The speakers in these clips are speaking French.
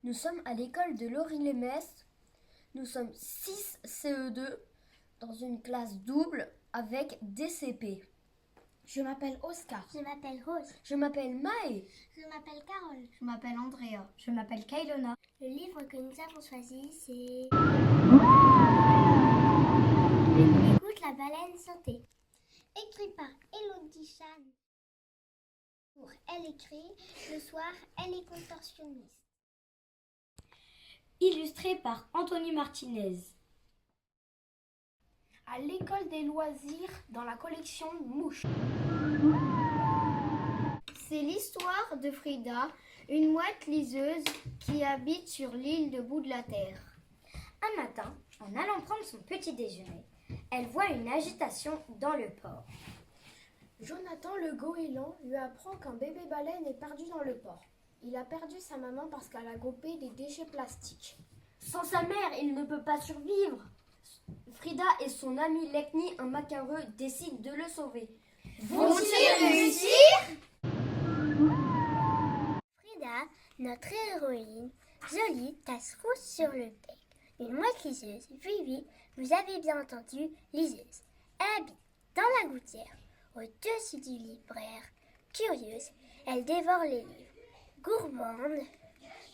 Nous sommes à l'école de Lorry-les-Metz. Nous sommes 6 CE2 dans une classe double avec des CP. Je m'appelle Oscar. Je m'appelle Rose. Je m'appelle Maë. Je m'appelle Carole. Je m'appelle Andrea. Je m'appelle Kailona. Le livre que nous avons choisi, c'est Écoute la baleine sauter. Écrit par Elodie Chan. Pour elle écrit, le soir, elle est contorsionniste. Illustré par Anthony Martinez. À l'école des loisirs dans la collection Mouche. C'est l'histoire de Frida, une mouette liseuse qui habite sur l'île de bout de la terre. Un matin, en allant prendre son petit déjeuner, elle voit une agitation dans le port. Jonathan le goéland lui apprend qu'un bébé baleine est perdu dans le port. Il a perdu sa maman parce qu'elle a gobé des déchets plastiques. Sans sa mère, il ne peut pas survivre. Frida et son ami Lekni, un macareux, décident de le sauver. Vont-ils réussir? Frida, notre héroïne, jolie, tasse rouge sur le bec. Une mouette liseuse, oui, vous avez bien entendu, liseuse. Elle habite dans la gouttière, au-dessus du libraire. Curieuse, elle dévore les livres. Gourmande,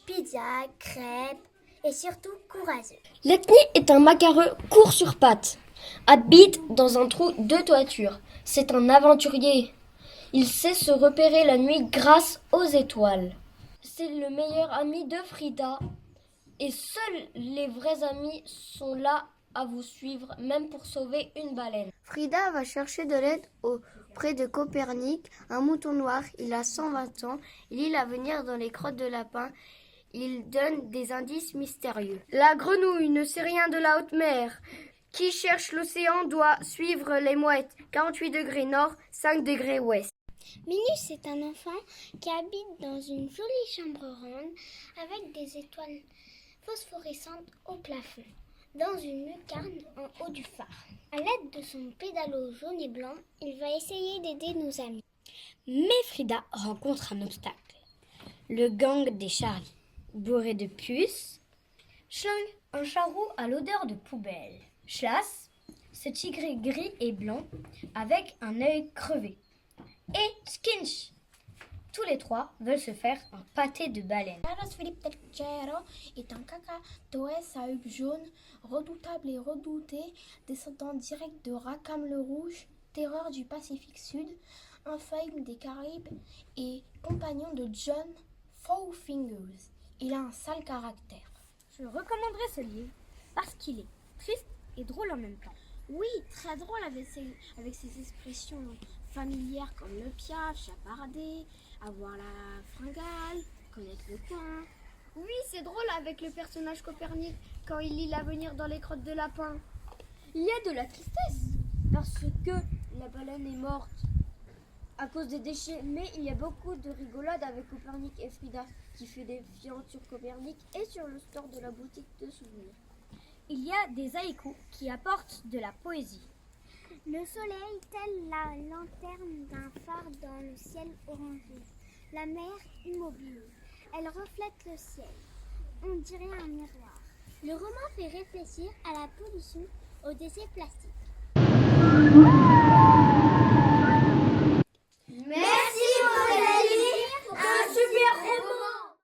pizza, crêpes et surtout courageuse. Lekni est un macareux court sur pattes, habite dans un trou de toiture. C'est un aventurier. Il sait se repérer la nuit grâce aux étoiles. C'est le meilleur ami de Frida. Et seuls les vrais amis sont là à vous suivre, même pour sauver une baleine. Frida va chercher de l'aide auprès de Copernic, un mouton noir. Il a 120 ans. Il lit l'avenir dans les crottes de lapin. Il donne des indices mystérieux. La grenouille ne sait rien de la haute mer. Qui cherche l'océan doit suivre les mouettes. 48 degrés nord, 5 degrés ouest. Minus est un enfant qui habite dans une jolie chambre ronde avec des étoiles phosphorescentes au plafond, dans une lucarne en haut du phare. À l'aide de son pédalo jaune et blanc, il va essayer d'aider nos amis. Mais Frida rencontre un obstacle. Le gang des Charlie, bourré de puces. Schlang, un charroux à l'odeur de poubelle. Schlass, ce tigre gris et blanc avec un œil crevé. Et Skinch. Tous les trois veulent se faire un pâté de baleine. Carlos Philippe Del Chero est un cacatoès à œil jaune, redoutable et redouté, descendant direct de Rackham le Rouge, terreur du Pacifique Sud, infâme des Caraïbes et compagnon de John Four Fingers. Il a un sale caractère. Je recommanderais ce livre parce qu'il est triste et drôle en même temps. Oui, très drôle avec ses expressions familières comme le piaf, chaparder, avoir la fringale, connaître le coin. Oui, c'est drôle avec le personnage Copernic quand il lit l'avenir dans les crottes de lapin. Il y a de la tristesse parce que la baleine est morte à cause des déchets. Mais il y a beaucoup de rigolade avec Copernic et Frida qui fait des fientes sur Copernic et sur le store de la boutique de souvenirs. Il y a des haïkus qui apportent de la poésie. Le soleil, tel la lanterne d'un phare dans le ciel orangé. La mer immobile, elle reflète le ciel. On dirait un miroir. Le roman fait réfléchir à la pollution, aux déchets plastiques. Mais